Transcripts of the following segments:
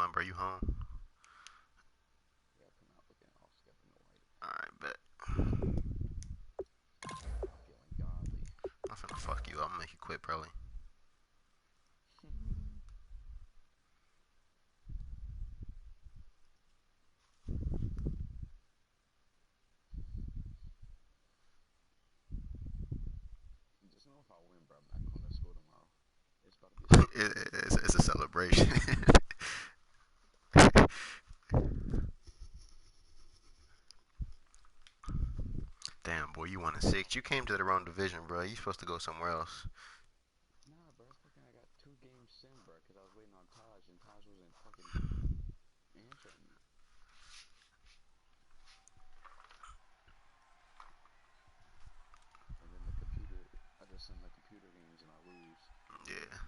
on, bro? You home? Yeah, come out looking all stepping away. Alright, bet. I'm feeling godly. I'm finna fuck you. I'm gonna make you quit, probably. Just know if I win, bro, I'm not going to school tomorrow. It's about to be a It's a celebration. Damn, boy, you won a 6. You came to the wrong division, bro. You supposed to go somewhere else. Nah, bro, fucking I got 2 games sim, bro, because I was waiting on Taj, and Taj wasn't fucking answering me. And then the computer, I just send the computer games and I lose. Yeah.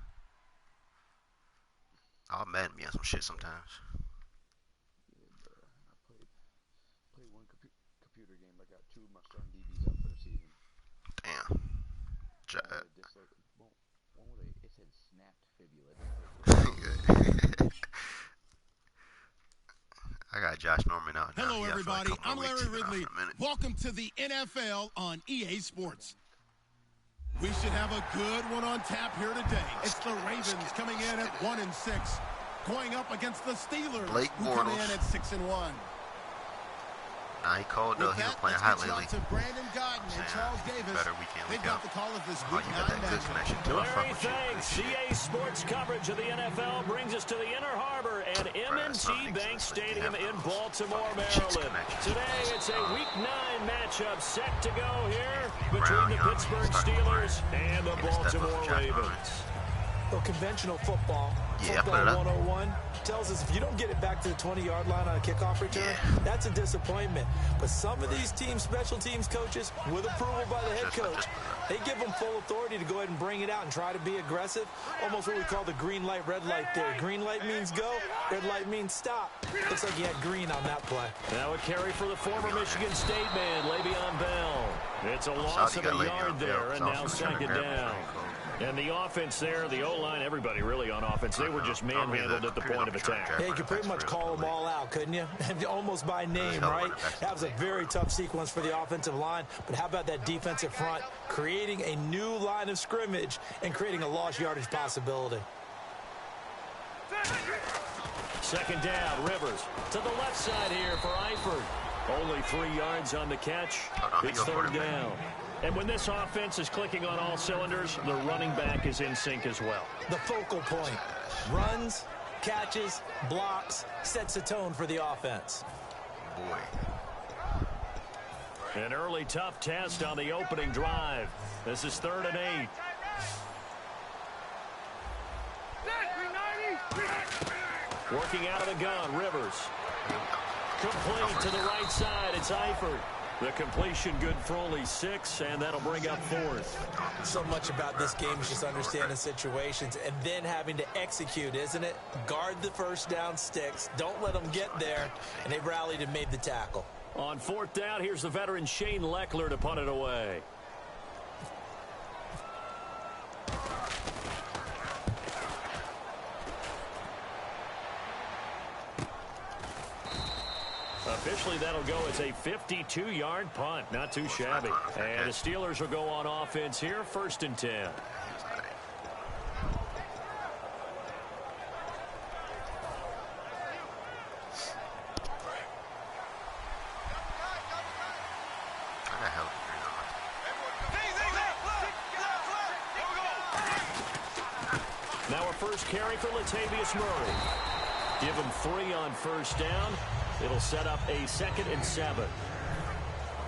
I'll Madden me on some shit sometimes. Yeah, bro, I played one computer game. I got 2 of my starting DBs out for the season. Damn. One with it said snapped fibula. I got Josh Norman out now. Hello, everybody. I'm Larry Ridley. Welcome to the NFL on EA Sports. We should have a good one on tap here today. It's the Ravens coming in at 1-6, going up against the Steelers, who come in at 6-1. Nah, he cold though. He was playing hot lately. Better weekend. They got the call of this week. You got that good connection too. Larry, thanks. EA Sports coverage of the NFL brings us to the Inner Harbor and M&T Bank Stadium in Baltimore, Maryland. Today, it's a Week 9 matchup set to go here between the Pittsburgh Steelers and the Baltimore Ravens. Well, conventional football, football 101, tells us if you don't get it back to the 20-yard line on a kickoff return, that's a disappointment. But some of these special teams coaches, with approval by the head coach, they give them full authority to go ahead and bring it out and try to be aggressive. Almost what we call the green light, red light theory. Green light means go, red light means stop. Looks like he had green on that play. Now a carry for the former Michigan State man, Le'Veon Bell. It's a loss of a yard there, and now second down. And the offense there, the O-line, everybody really on offense, they were just manhandled at the point of attack. Yeah, you could pretty much call them all out, couldn't you? Almost by name, right? That was a very tough sequence for the offensive line. But how about that defensive front creating a new line of scrimmage and creating a lost yardage possibility? Second down, Rivers to the left side here for Eifert. Only 3 yards on the catch. It's third down. And when this offense is clicking on all cylinders, the running back is in sync as well. The focal point. Runs, catches, blocks, sets a tone for the offense. Boy. An early tough test on the opening drive. This is 3rd and 8. Working out of the gun, Rivers. Complete to the right side. It's Eifert. The completion good for only 6, and that'll bring up 4th. So much about this game is just understanding situations and then having to execute, isn't it? Guard the first down sticks. Don't let them get there. And they rallied and made the tackle. On 4th down, here's the veteran Shane Leckler to punt it away. Officially, that'll go as a 52-yard punt. Not too shabby. And the Steelers will go on offense here, 1st and 10. Now a first carry for Latavius Murray. Give him 3 on 1st down. It'll set up a 2nd and 7.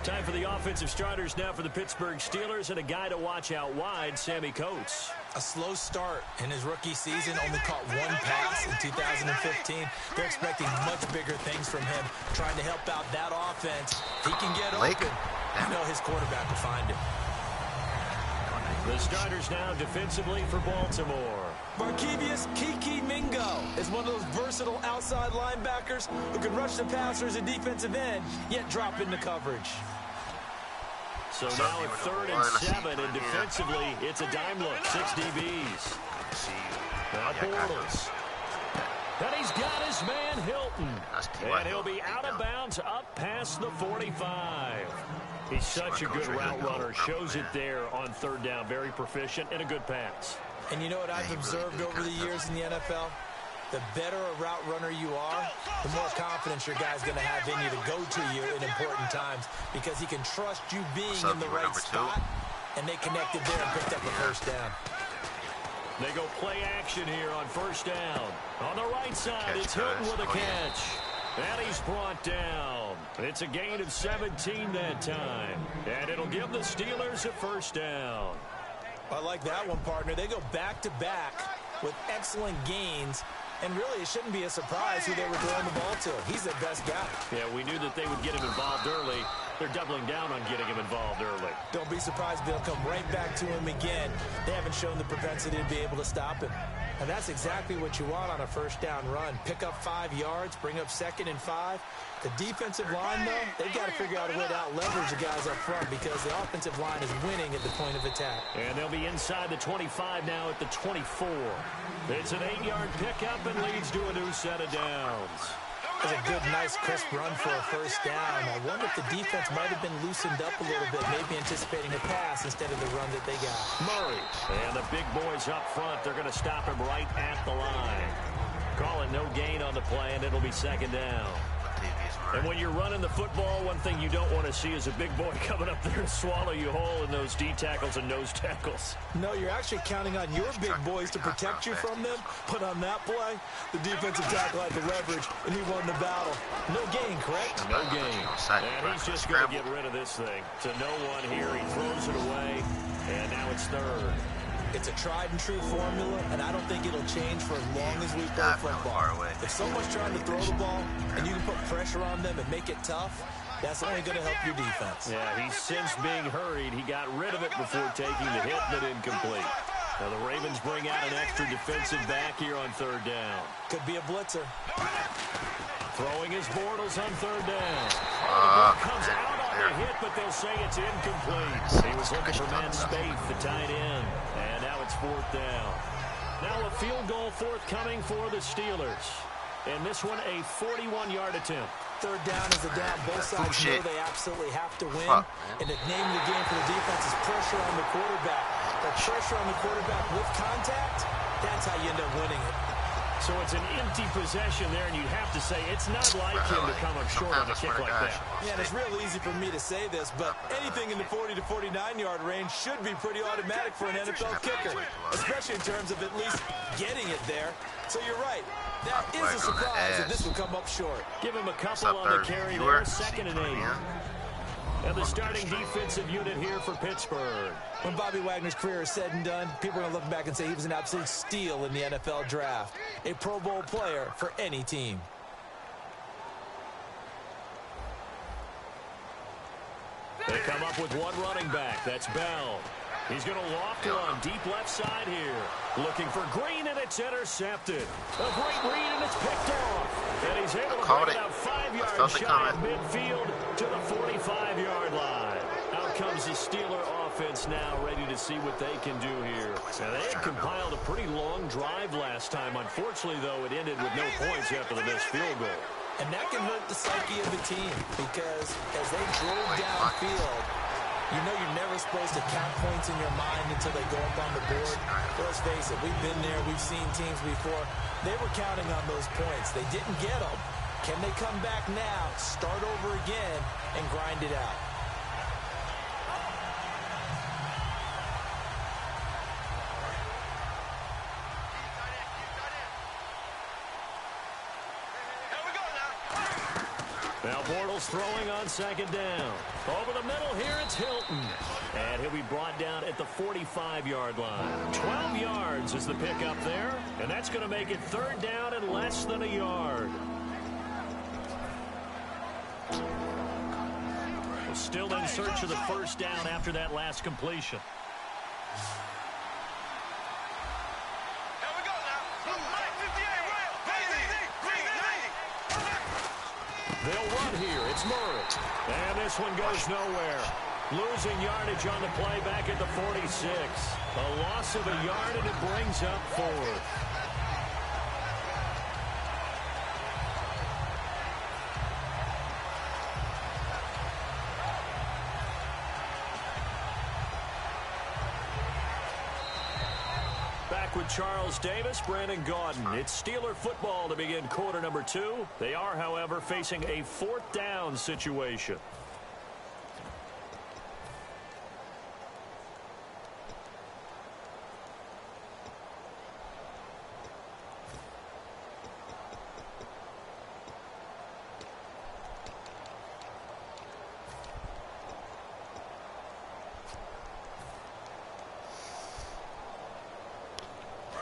Time for the offensive starters now for the Pittsburgh Steelers, and a guy to watch out wide, Sammy Coates. A slow start in his rookie season, only caught 1 pass in 2015. They're expecting much bigger things from him, trying to help out that offense. If he can get open, you know his quarterback will find him. The starters now defensively for Baltimore. Barkevius Kiki Mingo is one of those versatile outside linebackers who can rush the passers and defensive end, yet drop into coverage. So now it's 3rd and 7, and defensively, it's a dime look. 6 DBs. Now Bortles. And he's got his man Hilton. And he'll be out of bounds up past the 45. He's such a good route runner. Shows it there on third down. Very proficient and a good pass. And you know what I've observed over the years in the NFL? The better a route runner you are, the more confidence your guy's going to have in you to go to you in important times because he can trust you being in the right spot, and they connected there and picked up the first down. They go play action here on first down. On the right side, it's Hilton with a catch. And he's brought down. It's a gain of 17 that time. And it'll give the Steelers a first down. I like that one, partner. They go back-to-back with excellent gains. And really, it shouldn't be a surprise who they were throwing the ball to. He's their best guy. Yeah, we knew that they would get him involved early. They're doubling down on getting him involved early. Don't be surprised they'll come right back to him again. They haven't shown the propensity to be able to stop him. And that's exactly what you want on a first down run. Pick up 5 yards, bring up 2nd and 5. The defensive line, though, they've got to figure out a way to out-leverage the guys up front because the offensive line is winning at the point of attack. And they'll be inside the 25 now at the 24. It's an 8-yard pickup and leads to a new set of downs. That's a good, nice, crisp run for a first down. I wonder if the defense might have been loosened up a little bit, maybe anticipating a pass instead of the run that they got. Murray and the big boys up front, they're going to stop him right at the line. Call it no gain on the play, and it'll be 2nd down. And when you're running the football, one thing you don't want to see is a big boy coming up there and swallow you whole in those D tackles and nose tackles. No, you're actually counting on your big boys to protect you from them. But on that play, the defensive tackle had the leverage, and he won the battle. No gain, correct? No gain. And he's just going to get rid of this thing. To no one here. He throws it away, and now it's 3rd. It's a tried-and-true formula, and I don't think it'll change for as long as we play football. If someone's trying to throw the ball, and you can put pressure on them and make it tough, that's only going to help your defense. Yeah, he's since being hurried. He got rid of it before taking the hit, but incomplete. Now the Ravens bring out an extra defensive back here on 3rd down. Could be a blitzer. Throwing his Bortles on 3rd down. The ball comes out on the hit, but they'll say it's incomplete. He was looking for Matt Spaeth, the tight end. And now it's 4th down. Now a field goal forthcoming for the Steelers. And this one a 41-yard attempt. 3rd down is a down. Both sides know they absolutely have to win. And the name of the game for the defense is pressure on the quarterback. But pressure on the quarterback with contact, that's how you end up winning it. So it's an empty possession there, and you have to say it's not like him to come up short on a kick like that. Yeah, and it's real easy for me to say this, but anything in the 40 to 49-yard range should be pretty automatic for an NFL kicker, especially in terms of at least getting it there. So you're right. That is a surprise if this would come up short. Give him a couple on the carry there, 2nd and 8. And the starting defensive unit here for Pittsburgh. When Bobby Wagner's career is said and done, people are going to look back and say he was an absolute steal in the NFL draft. A Pro Bowl player for any team. They come up with one running back. That's Bell. He's going to loft one deep left side here. Looking for Green, and it's intercepted. A great read, and it's picked off. And he's able to bring it out 5 yards shy of midfield to the 45-yard line. Out comes the Steeler offense now, ready to see what they can do here. Now, they had compiled a pretty long drive last time. Unfortunately, though, it ended with no points after the missed field goal. And that can hurt the psyche of the team because as they drove downfield, you know you're never supposed to count points in your mind until they go up on the board. But let's face it, we've been there. We've seen teams before. They were counting on those points. They didn't get them. Can they come back now, start over again, and grind it out? Now Bortles throwing on 2nd down. Over the middle here, it's Hilton. And he'll be brought down at the 45-yard line. 12 yards is the pickup there. And that's going to make it 3rd down and less than a yard. Well, still in search of the first down after that last completion. They'll run here. It's Murray. And this one goes nowhere. Losing yardage on the play back at the 46. A loss of a yard, and it brings up 4th. back with Charles Davis, Brandon Gaudin. It's Steeler football to begin quarter number 2. They are, however, facing a 4th down situation.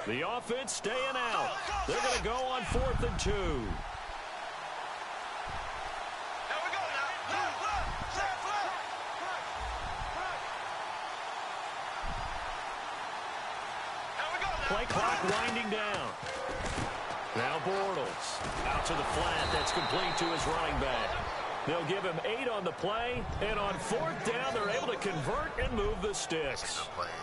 The offense staying out. They're going to go on 4th and 2. Here we go now. Play clock winding down. Now Bortles out to the flat. That's complete to his running back. They'll give him 8 on the play, and on 4th down, they're able to convert and move the sticks.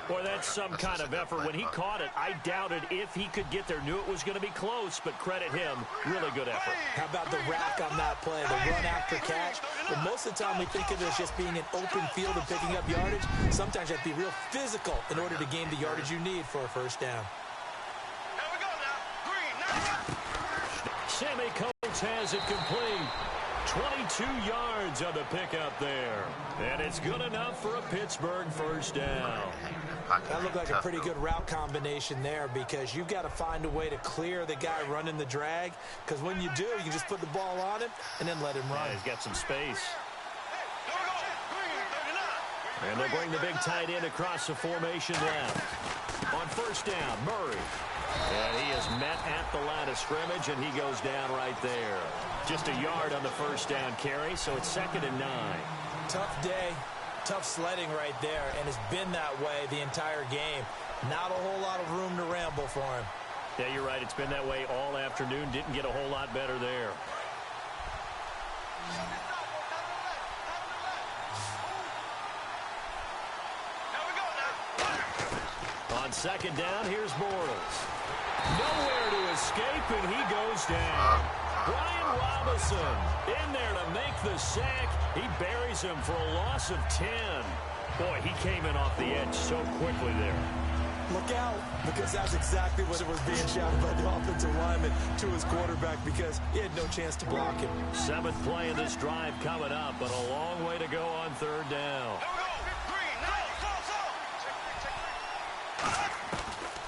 Boy, that's some kind of effort. When he caught it, I doubted if he could get there. Knew it was going to be close, but credit him. Really good effort. How about the rack on that play, the run after catch? But most of the time, we think of it as just being an open field and picking up yardage. Sometimes you have to be real physical in order to gain the yardage you need for a first down. Here we go now. Green. Sammy Coates has it complete. 22 yards on the pickup there. And it's good enough for a Pittsburgh first down. That looked like a pretty good route combination there because you've got to find a way to clear the guy running the drag, because when you do, you can just put the ball on him and then let him run. Yeah, he's got some space. And they'll bring the big tight end across the formation left. On first down, Murray. And he is met at the line of scrimmage, and he goes down right there. Just a yard on the first down carry, so it's 2nd and 9. Tough day, tough sledding right there, and it's been that way the entire game. Not a whole lot of room to ramble for him. Yeah, you're right. It's been that way all afternoon. Didn't get a whole lot better there. On 2nd down, here's Bortles. Nowhere to escape, and he goes down. Brian Robinson in there to make the sack. He buries him for a loss of 10. Boy, he came in off the edge so quickly there. Look out, because that's exactly what it was being shouted by the offensive lineman to his quarterback, because he had no chance to block him. 7th play of this drive coming up, but a long way to go on 3rd down.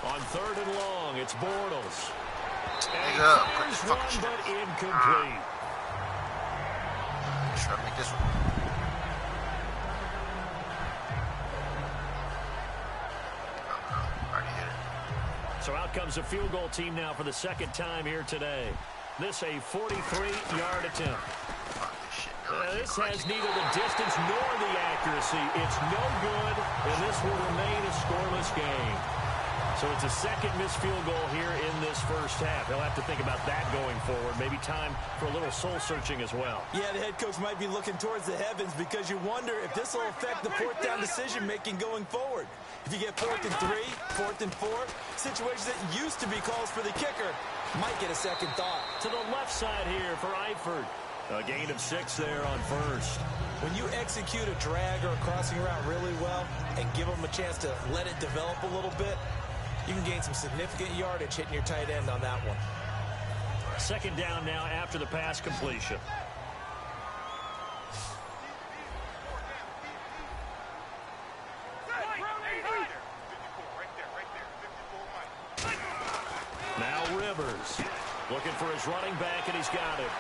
On 3rd and long, it's Bortles. And he fires one, but incomplete. Try to make this one. Already hit it. So out comes a field goal team now for the 2nd time here today. This a 43-yard attempt. This has neither the distance nor the accuracy. It's no good, and this will remain a scoreless game. So it's a 2nd missed field goal here in this first half. He'll have to think about that going forward. Maybe time for a little soul-searching as well. Yeah, the head coach might be looking towards the heavens because you wonder if this will affect the 4th down decision-making going forward. If you get 4th and 3, 4th and 4, situations that used to be calls for the kicker might get a second thought. To the left side here for Eifert. A gain of 6 there on 1st. When you execute a drag or a crossing route really well and give them a chance to let it develop a little bit, you can gain some significant yardage hitting your tight end on that one. 2nd down now after the pass completion. Now Rivers looking for his running back, and he's got it.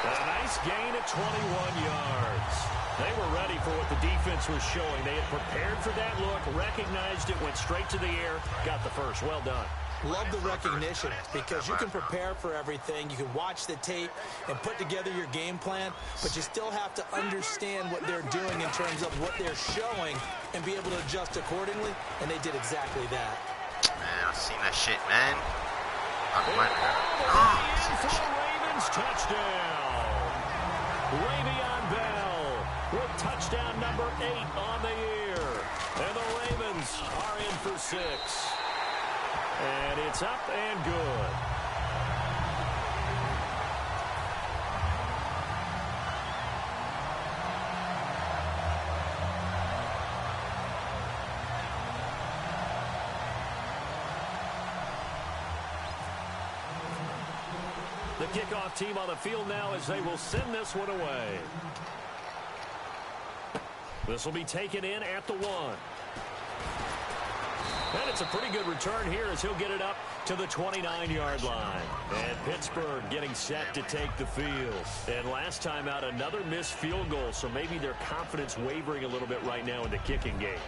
A nice gain at 21 yards. They were ready for what the defense was showing. They had prepared for that look, recognized it, went straight to the air, got the first. Well done. Love the recognition because you can prepare for everything. You can watch the tape and put together your game plan, but you still have to understand what they're doing in terms of what they're showing and be able to adjust accordingly, and they did exactly that. Man, I've seen that shit, man. For the Ravens touchdown. Le'Veon Bell with touchdown number 8 on the year. And the Ravens are in for 6. And it's up and good. The kickoff team on the field now as they will send this one away. This will be taken in at the 1. And it's a pretty good return here as he'll get it up to the 29-yard line. And Pittsburgh getting set to take the field. And last time out, another missed field goal, so maybe their confidence wavering a little bit right now in the kicking game.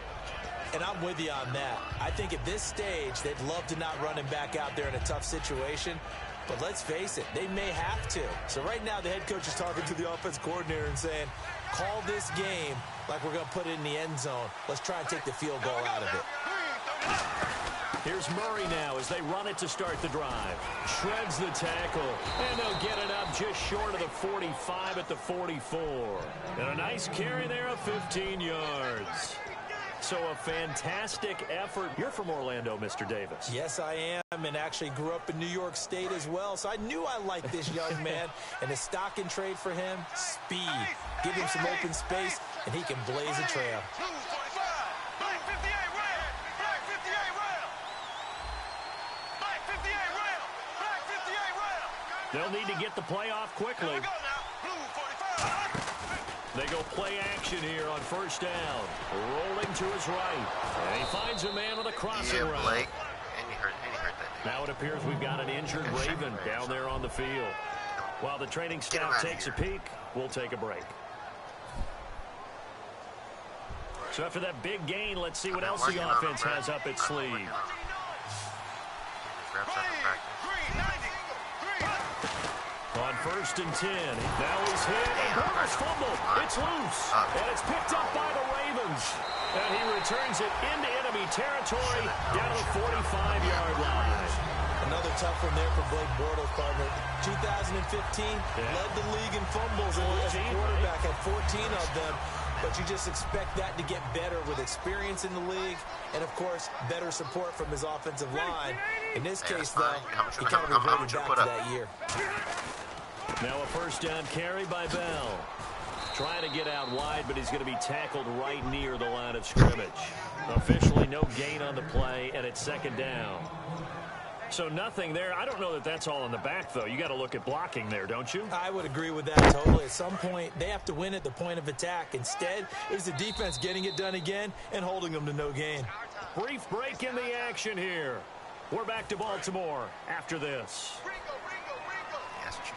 And I'm with you on that. I think at this stage, they'd love to not run him back out there in a tough situation. But let's face it, they may have to. So right now, the head coach is talking to the offense coordinator and saying, call this game like we're going to put it in the end zone. Let's try and take the field goal out of it. Here's Murray now as they run it to start the drive. Shreds the tackle, and they'll get it up just short of the 45 at the 44. And a nice carry there of 15 yards. So a fantastic effort. You're from Orlando, Mr. Davis. Yes, I am, and actually grew up in New York State as well. So I knew I liked this young man. And the stock and trade for him, speed. Give him some open space, and he can blaze a trail. They'll need to get the play off quickly. They go play action here on first down. Rolling to his right. And he finds a man with a crossing route. Blake. And he hurt that. Now it appears we've got an injured Raven down there on the field. While the training staff takes a peek, we'll take a break. So after that big gain, let's see what else the offense has up its sleeve. On first and 10. Now he's hit. And Burner's fumble. It's loose. And it's picked up by the Ravens. And he returns it into enemy territory down to the 45-yard line. Another tough one there for Blake Bortles, partner. 2015, led the league in fumbles as a quarterback, had 14 of them. But you just expect that to get better with experience in the league and, of course, better support from his offensive line. In this case, though, he kind of reverted back to that year. Now a first down carry by Bell. Trying to get out wide, but he's going to be tackled right near the line of scrimmage. Officially no gain on the play, and it's second down. So nothing there. I don't know that that's all in the back, though. You got to look at blocking there, don't you? I would agree with that totally. At some point, they have to win at the point of attack. Instead, it was the defense getting it done again and holding them to no gain. Brief break in the action here. We're back to Baltimore after this. Yes, what you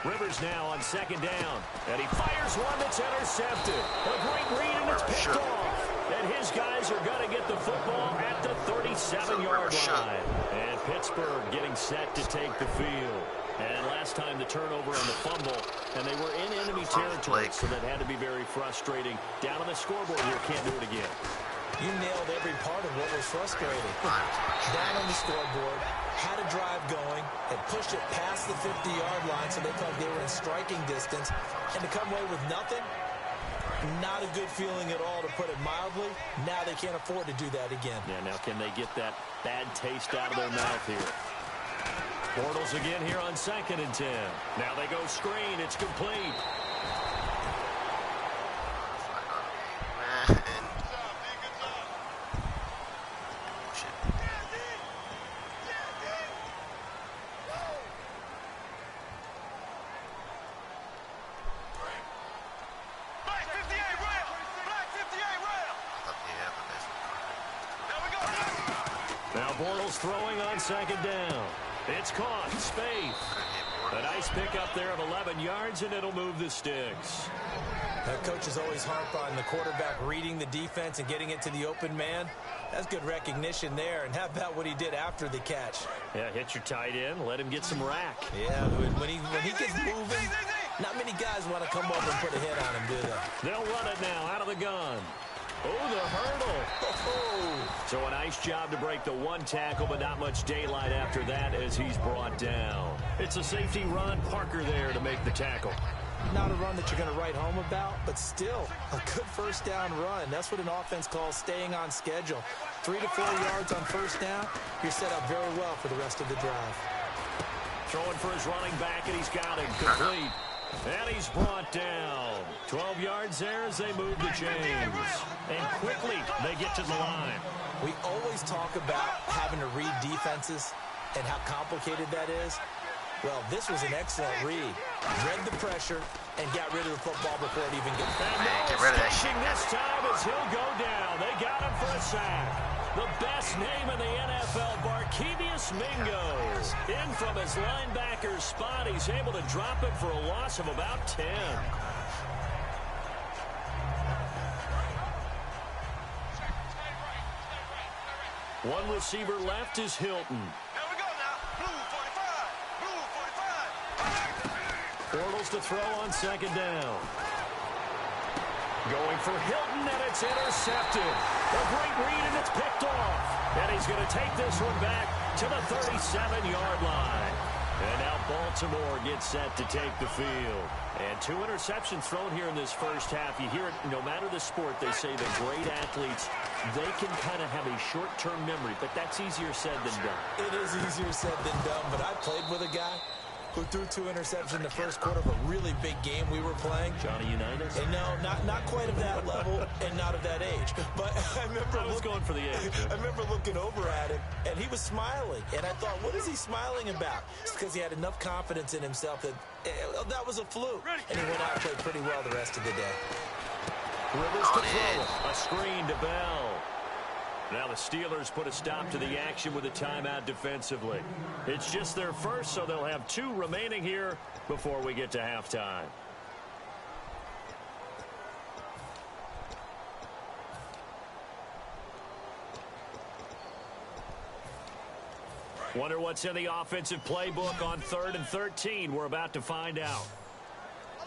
Rivers now on second down. And he fires one that's intercepted. A great read, and it's picked off. And his guys are going to get the football at the 37-yard line. And Pittsburgh getting set to take the field. And last time the turnover on the fumble, and they were in enemy territory, so that had to be very frustrating. Down on the scoreboard here, can't do it again. You nailed every part of what was frustrating. Down on the scoreboard, had a drive going, had pushed it past the 50-yard line so they felt they were in striking distance, and to come away with nothing, not a good feeling at all, to put it mildly. Now they can't afford to do that again. Yeah, now can they get that bad taste out of their mouth here? Bortles again here on second and 10. Now they go screen. It's complete. Now Bortles throwing on second down. It's caught. Spaeth. A nice pickup there of 11 yards, and it'll move the sticks. That coach is always harp on the quarterback reading the defense and getting it to the open man. That's good recognition there. And how about what he did after the catch? Yeah, hit your tight end. Let him get some rack. Yeah, when he gets moving, not many guys want to come over and put a hit on him, do they? They'll run it now out of the gun. Oh, the hurdle. Oh. So a nice job to break the one tackle, but not much daylight after that as he's brought down. It's a safety run. Parker there to make the tackle. Not a run that you're going to write home about, but still a good first down run. That's what an offense calls staying on schedule. 3 to 4 yards on first down, you're set up very well for the rest of the drive. Throwing for his running back, and he's got him complete. And he's brought down. 12 yards there as they move the chains. And quickly, they get to the line. We always talk about having to read defenses and how complicated that is. Well, this was an excellent read. Read the pressure and got rid of the football before it even gets back. Man, get rid of that shit. This time as he'll go down. They got him for a sack. The best name in the NFL, Barkevious Mingo. In from his linebacker's spot. He's able to drop it for a loss of about 10. One receiver left is Hilton. Here we go now. Blue 45. Blue 45. Bortles to throw on second down. Going for Hilton, and it's intercepted. A great read, and it's picked off. And he's going to take this one back to the 37-yard line. And now Baltimore gets set to take the field. And 2 interceptions thrown here in this first half. You hear it, no matter the sport, they say the great athletes, they can kind of have a short-term memory, but that's easier said than done. It is easier said than done, but I played with a guy who threw 2 interceptions in the first quarter of a really big game we were playing. Johnny Unitas? And no, not quite of that level and not of that age. But I was going for the age. I remember looking over at him, and he was smiling. And I thought, what is he smiling about? It's because he had enough confidence in himself that that was a fluke. And he went out and played pretty well the rest of the day. Rivers to throw. A screen to Bell. Now the Steelers put a stop to the action with a timeout defensively. It's just their first, so they'll have 2 remaining here before we get to halftime. Wonder what's in the offensive playbook on 3rd and 13. We're about to find out.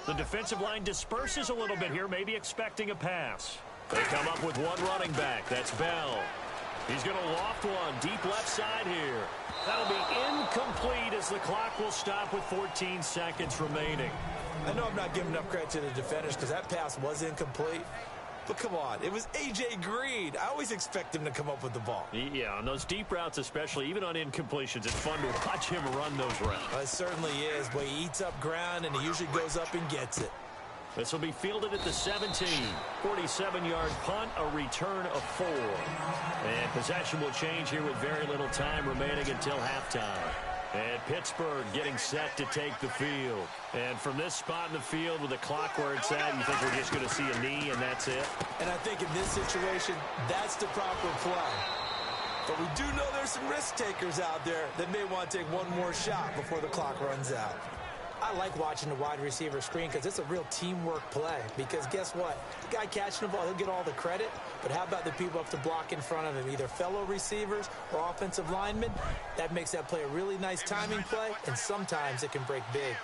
The defensive line disperses a little bit here, maybe expecting a pass. They come up with 1 running back. That's Bell. He's going to loft one deep left side here. That'll be incomplete as the clock will stop with 14 seconds remaining. I know I'm not giving enough credit to the defenders because that pass was incomplete. But come on, it was A.J. Green. I always expect him to come up with the ball. Yeah, on those deep routes especially, even on incompletions, it's fun to watch him run those routes. Well, it certainly is, but he eats up ground and he usually goes up and gets it. This will be fielded at the 17. 47-yard punt, a return of 4. And possession will change here with very little time remaining until halftime. And Pittsburgh getting set to take the field. And from this spot in the field with the clock where it's at, you think we're just going to see a knee and that's it? And I think in this situation, that's the proper play. But we do know there's some risk takers out there that may want to take one more shot before the clock runs out. I like watching the wide receiver screen because it's a real teamwork play. Because guess what? The guy catching the ball, he'll get all the credit. But how about the people up to block in front of him, either fellow receivers or offensive linemen? That makes that play a really nice timing play, and sometimes it can break big.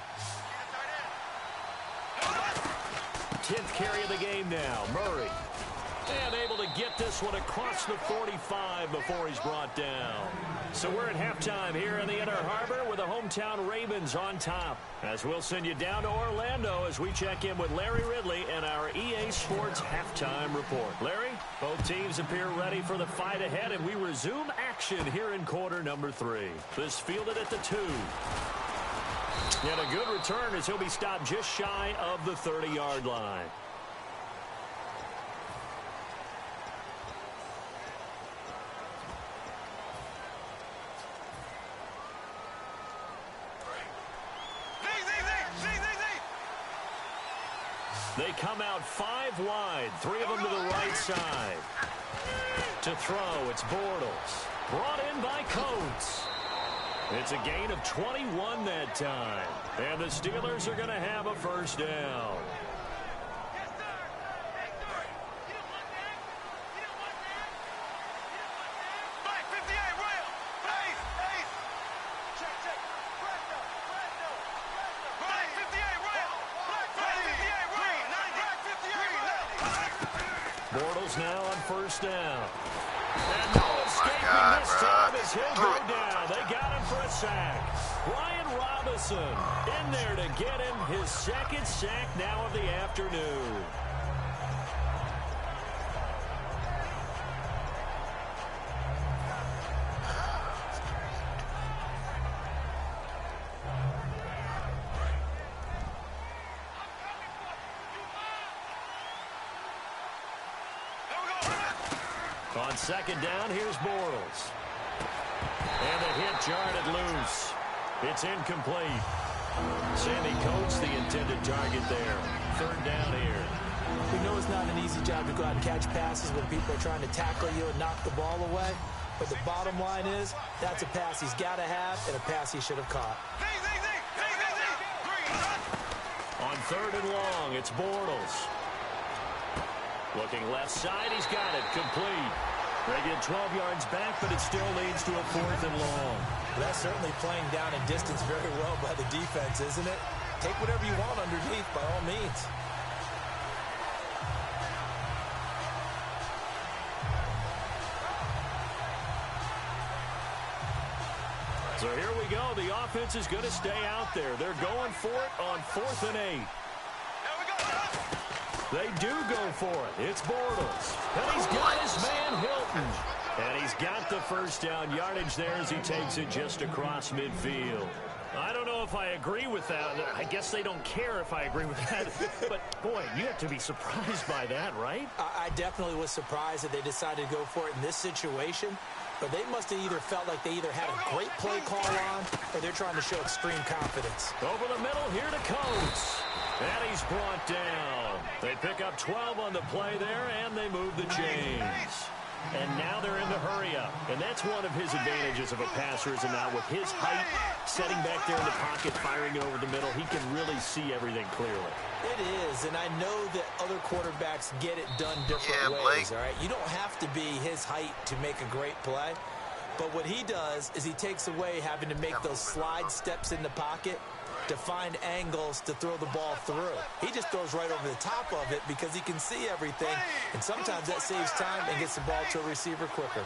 10th carry of the game now. Murray. And able to get this one across the 45 before he's brought down. So we're at halftime here in the Inner Harbor with the hometown Ravens on top. As we'll send you down to Orlando as we check in with Larry Ridley and our EA Sports halftime report. Larry, both teams appear ready for the fight ahead, and we resume action here in quarter number 3. This fielded at the 2. And a good return as he'll be stopped just shy of the 30-yard line. They come out 5 wide, 3 of them to the right side. To throw, it's Bortles. Brought in by Coates. It's a gain of 21 that time. And the Steelers are going to have a first down. Bortles now on first down. And no escaping this time as he'll go down. They got him for a sack. Brian Robinson in there to get him his 2nd sack now of the afternoon. On second down, here's Bortles. And the hit jarred it loose. It's incomplete. Sammy Coates, the intended target there. Third down here. We know it's not an easy job to go out and catch passes when people are trying to tackle you and knock the ball away. But the bottom line is, that's a pass he's got to have and a pass he should have caught. On third and long, it's Bortles. Looking left side, he's got it. Complete. They get 12 yards back, but it still leads to a fourth and long. That's certainly playing down in distance very well by the defense, isn't it? Take whatever you want underneath, by all means. So here we go. The offense is going to stay out there. They're going for it on 4th and 8. They do go for it. It's Bortles. And he's got his man Hilton. And he's got the first down yardage there as he takes it just across midfield. I don't know if I agree with that. I guess they don't care if I agree with that. But, boy, you have to be surprised by that, right? I definitely was surprised that they decided to go for it in this situation. But they must have either felt like they either had a great play call on or they're trying to show extreme confidence. Over the middle, here to Coates. And he's brought down. They pick up 12 on the play there, and they move the chains. And now they're in the hurry-up. And that's one of his advantages of a passer, is now with his height, setting back there in the pocket, firing over the middle, he can really see everything clearly. It is, and I know that other quarterbacks get it done different ways, all right? You don't have to be his height to make a great play. But what he does is he takes away having to make those slide steps in the pocket to find angles to throw the ball through. He just throws right over the top of it because he can see everything, and sometimes that saves time and gets the ball to a receiver quicker.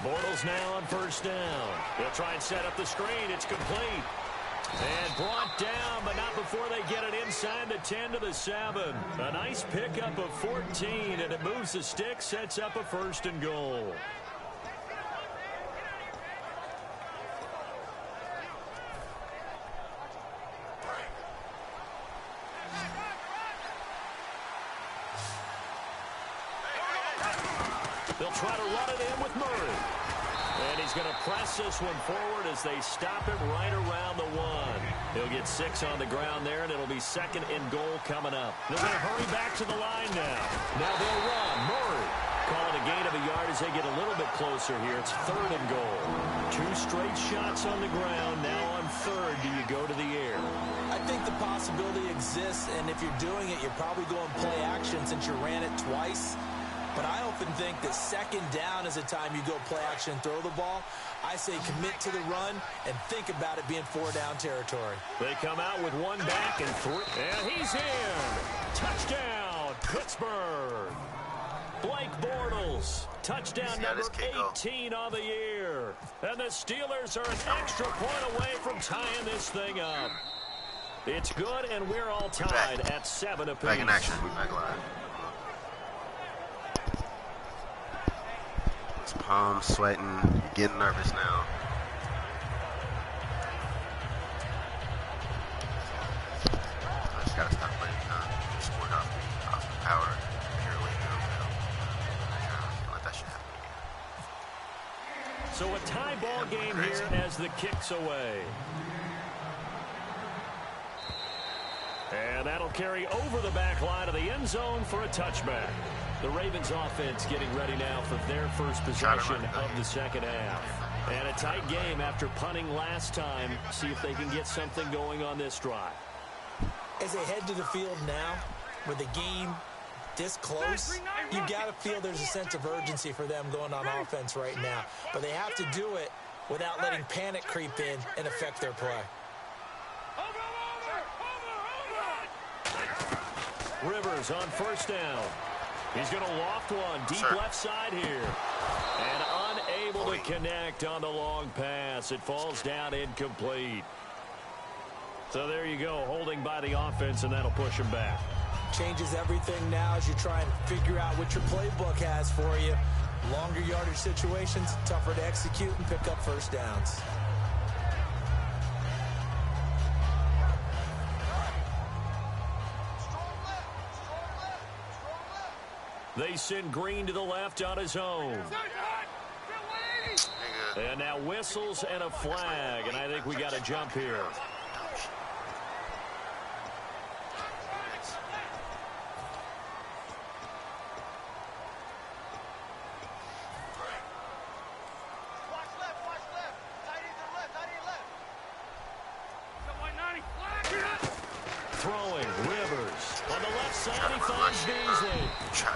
Bortles now on first down. They'll try and set up the screen. It's complete. And brought down, but not before they get it inside the 10 to the 7. A nice pickup of 14, and it moves the stick, sets up a first and goal. They'll try to run it in with Murray. And he's going to press this one forward as they stop him right around the 1. He'll get 6 on the ground there, and it'll be second and goal coming up. They're going to hurry back to the line now. Now they'll run. Murray calling a gain of a yard as they get a little bit closer here. It's third and goal. 2 straight shots on the ground. Now on third, do you go to the air? I think the possibility exists, and if you're doing it, you're probably going play action since you ran it twice. But I often think that second down is a time you go play action and throw the ball. I say commit to the run and think about it being 4-down territory. They come out with 1 back and 3. And he's in. Touchdown, Pittsburgh. Blake Bortles. Touchdown number 18 on the year. And the Steelers are an extra point away from tying this thing up. It's good, and we're all tied at 7 apiece. Back in action. We're back live. Palms sweating, you're getting nervous now. I just gotta stop playing just work off the power purely. Let that shit happen again. So a tie ball game here as the kick's away. And that'll carry over the back line of the end zone for a touchback. The Ravens offense getting ready now for their first possession of the second half. And a tight game after punting last time. See if they can get something going on this drive. As they head to the field now, with the game this close, you got to feel there's a sense of urgency for them going on offense right now. But they have to do it without letting panic creep in and affect their play. Rivers on first down. He's going to loft one deep left side here. And unable to connect on the long pass. It falls down incomplete. So there you go, holding by the offense, and that'll push him back. Changes everything now as you try and figure out what your playbook has for you. Longer yardage situations, tougher to execute and pick up first downs. They send Green to the left on his own. And now whistles and a flag, and I think we got a jump here. Throwing, Rivers. On the left side, he finds Beasley.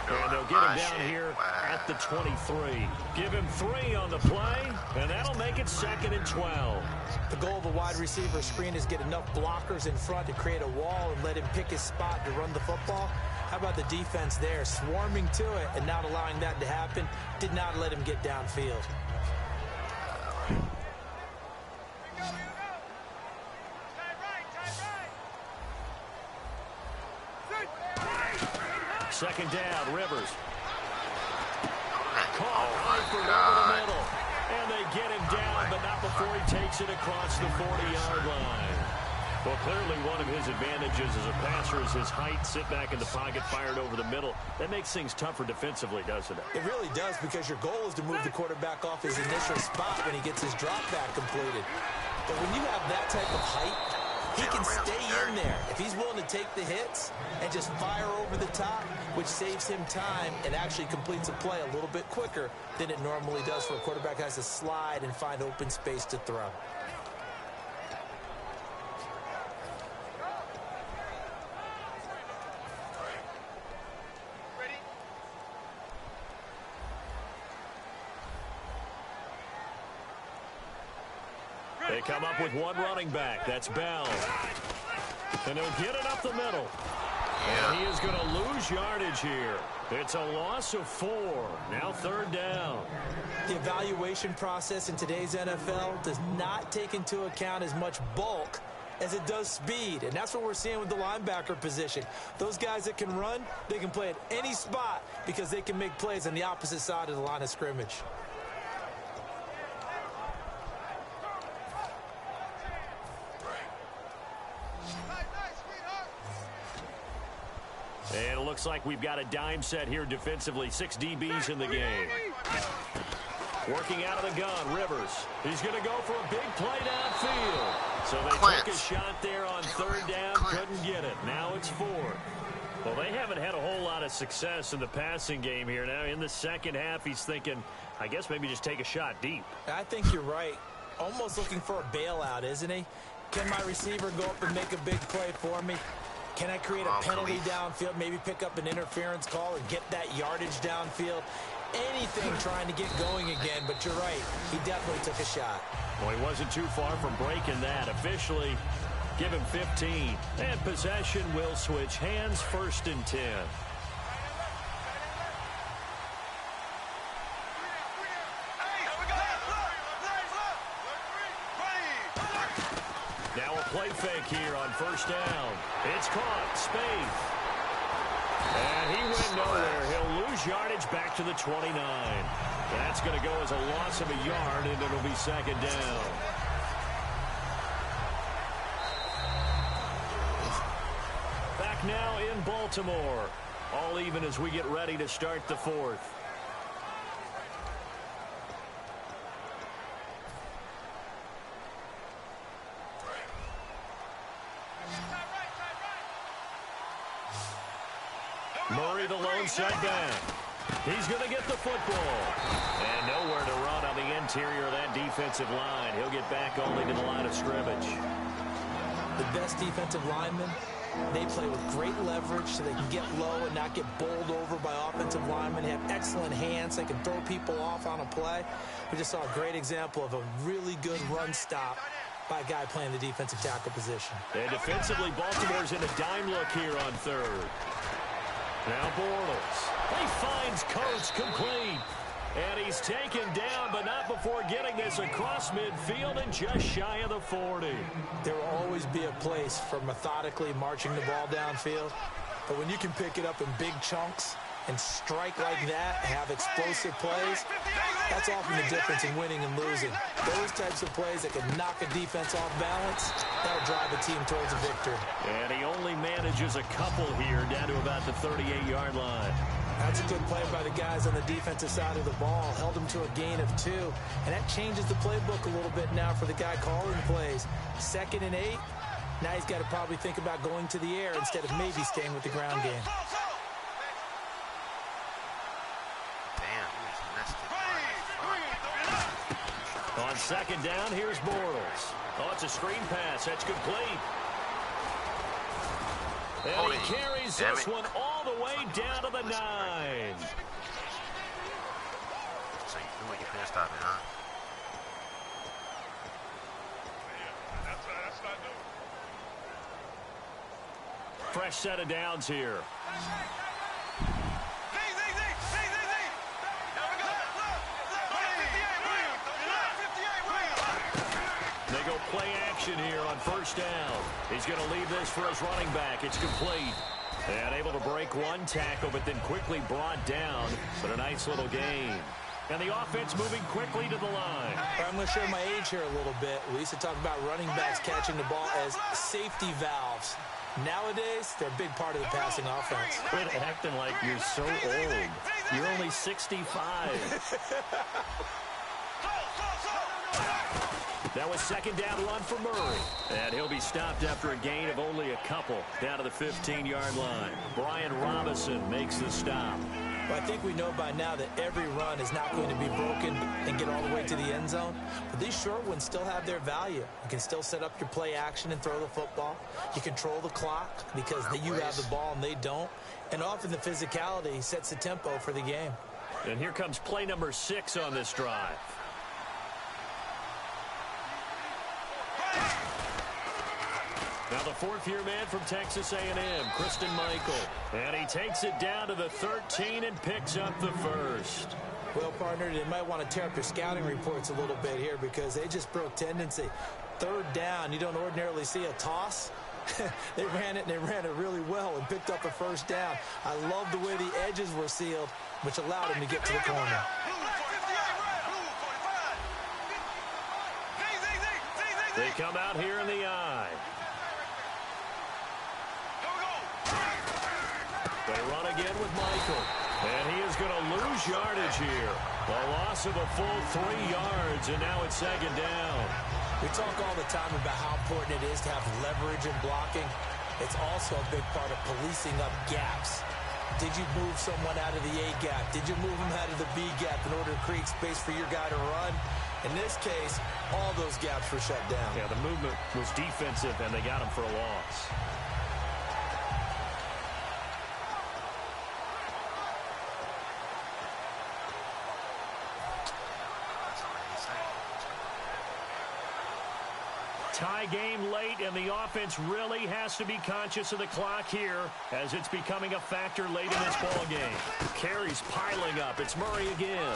And they'll get him down here at the 23. Give him 3 on the play, and that'll make it 2nd and 12. The goal of a wide receiver screen is get enough blockers in front to create a wall and let him pick his spot to run the football. How about the defense there, swarming to it and not allowing that to happen? Did not let him get downfield. Second down, Rivers. Caught right for over the middle. And they get him down, but not before he takes it across the 40-yard line. Well, clearly one of his advantages as a passer is his height. Sit back in the pocket, fired over the middle. That makes things tougher defensively, doesn't it? It really does, because your goal is to move the quarterback off his initial spot when he gets his drop back completed. But when you have that type of height, he can stay in there if he's willing to take the hits and just fire over the top, which saves him time and actually completes a play a little bit quicker than it normally does for a quarterback who has to slide and find open space to throw. They come up with one running back. That's Bell. And they'll get it up the middle. And he is going to lose yardage here. It's a loss of 4. Now 3rd down. The evaluation process in today's NFL does not take into account as much bulk as it does speed. And that's what we're seeing with the linebacker position. Those guys that can run, they can play at any spot because they can make plays on the opposite side of the line of scrimmage. And it looks like we've got a dime set here defensively. 6 DBs in the game. Working out of the gun, Rivers. He's going to go for a big play downfield. So they took a shot there on 3rd down, couldn't get it. Now it's 4th. Well, they haven't had a whole lot of success in the passing game here. Now in the second half, he's thinking, I guess maybe just take a shot deep. I think you're right. Almost looking for a bailout, isn't he? Can my receiver go up and make a big play for me? Can I create a penalty downfield, maybe pick up an interference call or get that yardage downfield? Anything trying to get going again, but you're right. He definitely took a shot. Well, he wasn't too far from breaking that. Officially, give him 15. And possession will switch hands, 1st and 10. Now a play fake here on 1st down. It's caught. Spaeth. And he went nowhere. He'll lose yardage back to the 29. That's going to go as a loss of a yard, and it'll be 2nd down. Back now in Baltimore. All even as we get ready to start the 4th. Murray, the lone setback. He's going to get the football. And nowhere to run on the interior of that defensive line. He'll get back only to the line of scrimmage. The best defensive linemen, they play with great leverage so they can get low and not get bowled over by offensive linemen. They have excellent hands. They can throw people off on a play. We just saw a great example of a really good run stop by a guy playing the defensive tackle position. And defensively, Baltimore's in a dime look here on 3rd. Now Bortles. He finds Coates complete. And he's taken down, but not before getting this across midfield and just shy of the 40. There will always be a place for methodically marching the ball downfield. But when you can pick it up in big chunks and strike like that, have explosive plays, that's often the difference in winning and losing. Those types of plays that can knock a defense off balance, that'll drive a team towards a victory. And he only manages a couple here down to about the 38-yard line. That's a good play by the guys on the defensive side of the ball. Held them to a gain of 2. And that changes the playbook a little bit now for the guy calling plays. 2nd and 8. Now he's got to probably think about going to the air instead of maybe staying with the ground game. On 2nd down, here's Bortles. Oh, it's a screen pass. That's complete. And he carries this one all the way down to the 9. So you knew when you couldn't stop it, huh? Fresh set of downs here. They go play action here on 1st down. He's going to leave this for his running back. It's complete. And able to break one tackle, but then quickly brought down. But a nice little gain. And the offense moving quickly to the line. I'm going to show my age here a little bit. We used to talk about running backs catching the ball as safety valves. Nowadays, they're a big part of the passing offense. Quit acting like you're so old. You're only 65. That was 2nd down run for Murray. And he'll be stopped after a gain of only a couple down to the 15-yard line. Brian Robinson makes the stop. Well, I think we know by now that every run is not going to be broken and get all the way to the end zone. But these short ones still have their value. You can still set up your play action and throw the football. You control the clock because you have the ball and they don't. And often the physicality sets the tempo for the game. And here comes play number 6 on this drive. Now the 4th-year man from Texas A&M, Christine Michael. And he takes it down to the 13 and picks up the 1st. Well, partner, they might want to tear up your scouting reports a little bit here because they just broke tendency. 3rd down, you don't ordinarily see a toss. They ran it, and they ran it really well and picked up a 1st down. I love the way the edges were sealed, which allowed him to get to the corner. They come out here in the eye. They run again with Michael. And he is going to lose yardage here. A loss of a full 3 yards, and now it's 2nd down. We talk all the time about how important it is to have leverage in blocking. It's also a big part of policing up gaps. Did you move someone out of the A gap? Did you move them out of the B gap in order to create space for your guy to run? In this case, all those gaps were shut down. Yeah, the movement was defensive, and they got him for a loss. Tie game late, and the offense really has to be conscious of the clock here as it's becoming a factor late in this ball game. Carries piling up. It's Murray again.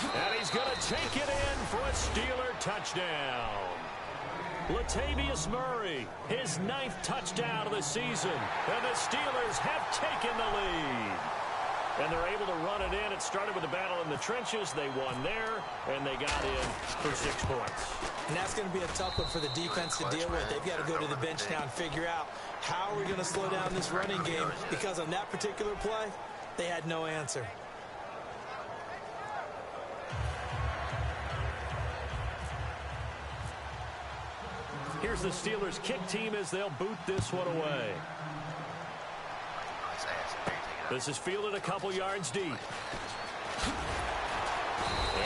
And he's going to take it in for a Steeler touchdown. Latavius Murray, his 9th touchdown of the season, and the Steelers have taken the lead. And they're able to run it in. It started with a battle in the trenches. They won there, and they got in for 6 points. And that's going to be a tough one for the defense to deal with. They've got to go to the bench now and figure out how are we going to slow down this running game, because on that particular play, they had no answer. Here's the Steelers' kick team as they'll boot this one away. This is fielded a couple yards deep.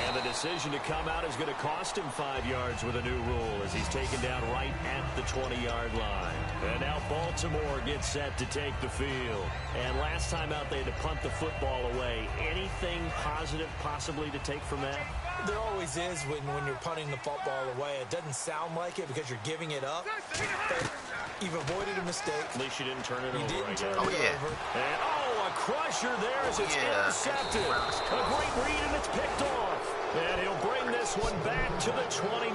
And the decision to come out is going to cost him 5 yards with a new rule as he's taken down right at the 20-yard line. And now Baltimore gets set to take the field. And last time out, they had to punt the football away. Anything positive possibly to take from that? There always is when you're punting the football away. It doesn't sound like it because you're giving it up, but you've avoided a mistake. At least you didn't turn it over. You didn't turn it over. And, a crusher there as it's intercepted. A great read, and it's picked off. And he'll bring this one back to the 29.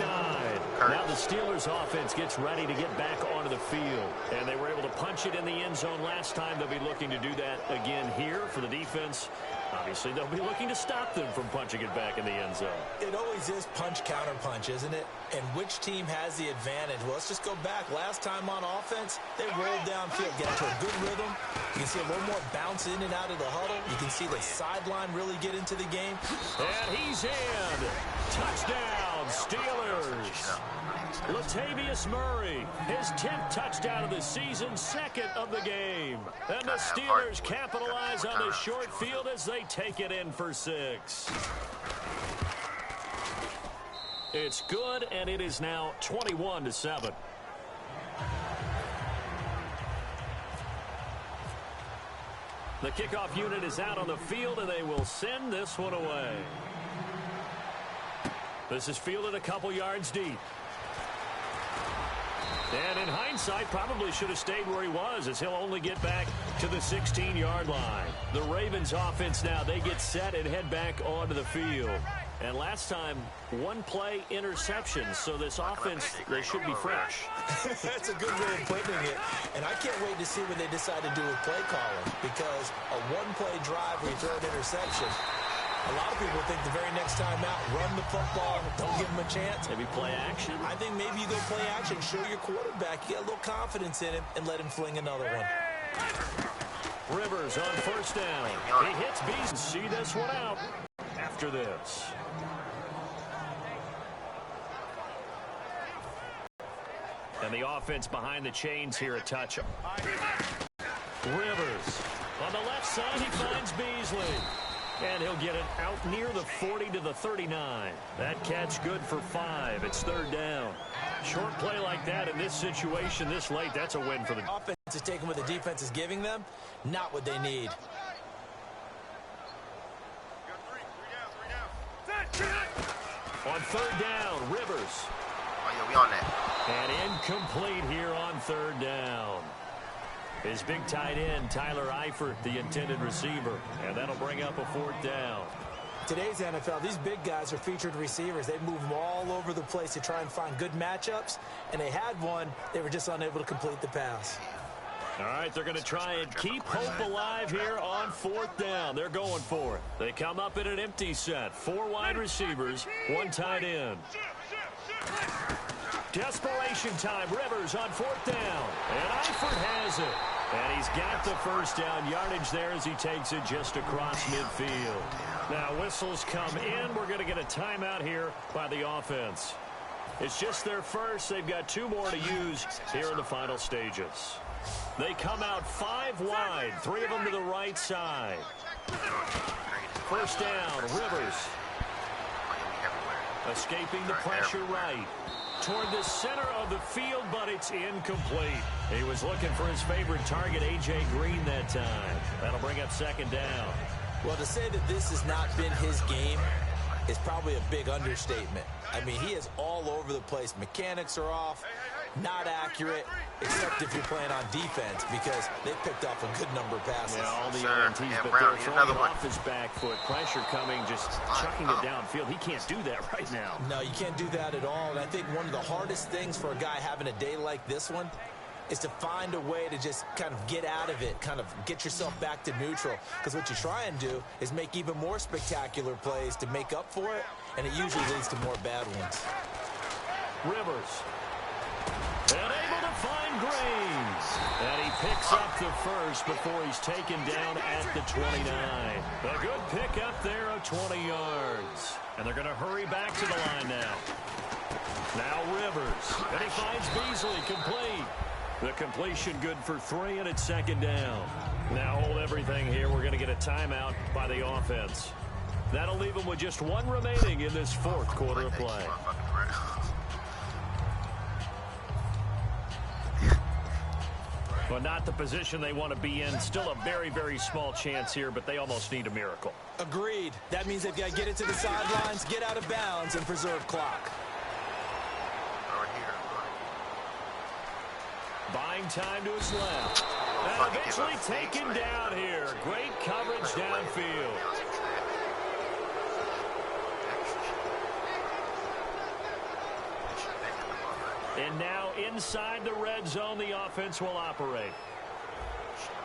Now the Steelers offense gets ready to get back onto the field. And they were able to punch it in the end zone last time. They'll be looking to do that again here for the defense. Obviously, they'll be looking to stop them from punching it back in the end zone. It always is punch-counter-punch, isn't it? And which team has the advantage? Well, let's just go back. Last time on offense, they rolled downfield, get into a good rhythm. You can see a little more bounce in and out of the huddle. You can see the sideline really get into the game. And he's in. Touchdown, Steelers. Latavius Murray, his 10th touchdown of the season, 2nd of the game. And the Steelers capitalize on the short field as they take it in for 6. It's good, and it is now 21-7. The kickoff unit is out on the field, and they will send this one away. This is fielded a couple yards deep. And in hindsight, probably should have stayed where he was, as he'll only get back to the 16-yard line. The Ravens offense now, they get set and head back onto the field. And last time, one play interception, so this offense, they should be fresh. That's a good way of putting it. And I can't wait to see what they decide to do with play calling, because a one-play drive where you throw an interception, a lot of people think the very next time out, run the football, don't give them a chance. Maybe play action? I think maybe you go play action, show your quarterback, you get a little confidence in him, and let him fling another one. Rivers on first down. He hits Beasley. See this one out after this. And the offense behind the chains here a touch. Rivers on the left side, he finds Beasley. And he'll get it out near the 40 to the 39. That catch good for 5. It's 3rd down. Short play like that in this situation this late, that's a win for the offense is taking what the defense is giving them, not what they need. On 3rd down, Rivers. Oh, yeah, we on that. And incomplete here on 3rd down. His big tight end, Tyler Eifert, the intended receiver. And that'll bring up a 4th down. Today's NFL, these big guys are featured receivers. They move them all over the place to try and find good matchups. And they had one. They were just unable to complete the pass. All right, they're going to try and keep hope alive here on 4th down. They're going for it. They come up in an empty set. 4 wide receivers, 1 tight end. Desperation time. Rivers on 4th down. And Eifert has it. And he's got the first down yardage there as he takes it just across midfield. Now whistles come in. We're going to get a timeout here by the offense. It's just their first. They've got 2 more to use here in the final stages. They come out 5 wide. 3 of them to the right side. First down, Rivers. Escaping the pressure right. Toward the center of the field, but it's incomplete. He was looking for his favorite target, A.J. Green, that time. That'll bring up 2nd down. Well, to say that this has not been his game is probably a big understatement. I mean, he is all over the place. Mechanics are off, not accurate, except if you're playing on defense, because they picked off a good number of passes. Yeah, all the INTs, but they're throwing it off his back foot. Pressure coming, just chucking it downfield. He can't do that right now. No, you can't do that at all. And I think one of the hardest things for a guy having a day like this one is to find a way to just kind of get out of it, kind of get yourself back to neutral. Because what you try and do is make even more spectacular plays to make up for it, and it usually leads to more bad ones. Rivers. And able to find Graves. And he picks up the first before he's taken down at the 29. A good pick up there of 20 yards. And they're going to hurry back to the line now. Now Rivers. And he finds Beasley complete. The completion good for 3, and it's 2nd down. Now hold everything here. We're going to get a timeout by the offense. That'll leave them with just 1 remaining in this 4th quarter of play. But not the position they want to be in. Still a very, very small chance here, but they almost need a miracle. Agreed. That means they've got to get it to the sidelines, get out of bounds, and preserve clock. Buying time to his left. And eventually taken down here. Great coverage downfield. And now inside the red zone, the offense will operate.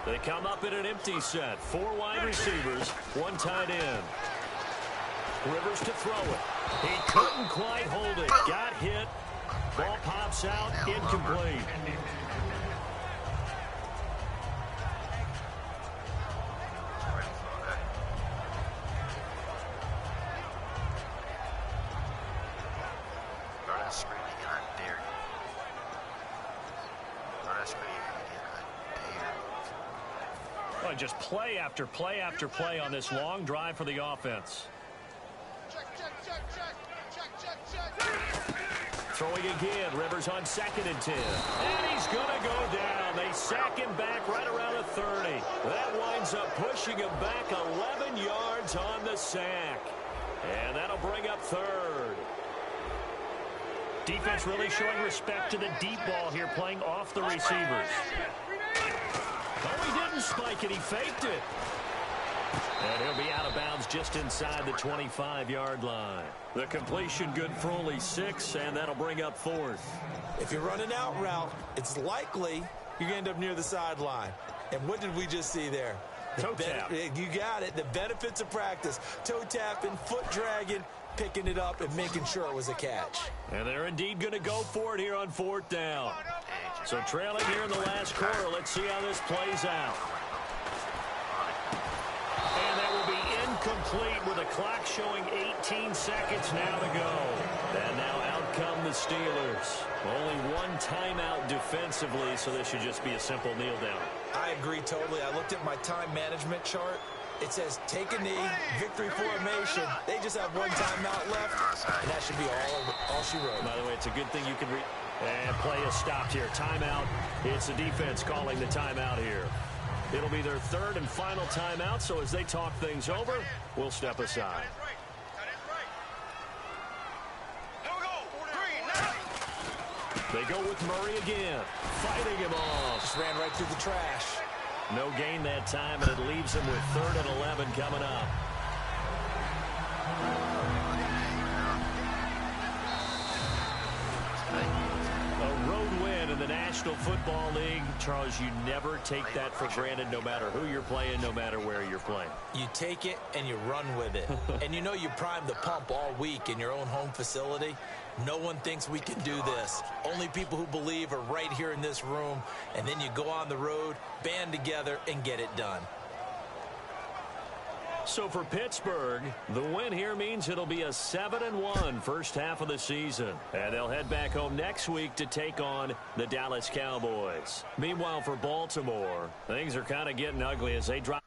They come up in an empty set. 4 wide receivers, 1 tight end. Rivers to throw it. He couldn't quite hold it. Got hit. Ball pops out. Incomplete. Well, just play after play after play on this long drive for the offense. Throwing again. Rivers on 2nd and 10. And he's going to go down. They sack him back right around the 30. That winds up pushing him back 11 yards on the sack. And that'll bring up 3rd. Defense really showing respect to the deep ball here, playing off the receivers. Oh, he didn't spike it. He faked it. And he'll be out of bounds just inside the 25-yard line. The completion good for only 6, and that'll bring up 4th. If you're running out route, it's likely you're going to end up near the sideline. And what did we just see there? Toe tap. You got it. The benefits of practice. Toe tapping, foot dragging, picking it up, and making sure it was a catch. And they're indeed going to go for it here on 4th down. So trailing here in the last quarter. Let's see how this plays out. And that will be incomplete with the clock showing 18 seconds now to go. And now out come the Steelers. Only 1 timeout defensively, so this should just be a simple kneel down. I agree totally. I looked at my time management chart. It says take a knee, victory formation. They just have 1 timeout left, and that should be all she wrote. By the way, it's a good thing you can read. And play is stopped here. Timeout. It's the defense calling the timeout here. It'll be their 3rd and final timeout, so as they talk things over, we'll step aside. They go with Murray again, fighting him off. Just ran right through the trash. No gain that time, and it leaves him with 3rd and 11 coming up. A road win in the National Football League. Charles, you never take that for granted, no matter who you're playing, no matter where you're playing. You take it and you run with it. And you know you primed the pump all week in your own home facility. No one thinks we can do this. Only people who believe are right here in this room. And then you go on the road, band together, and get it done. So for Pittsburgh, the win here means it'll be a 7-1 first half of the season. And they'll head back home next week to take on the Dallas Cowboys. Meanwhile, for Baltimore, things are kind of getting ugly as they drop.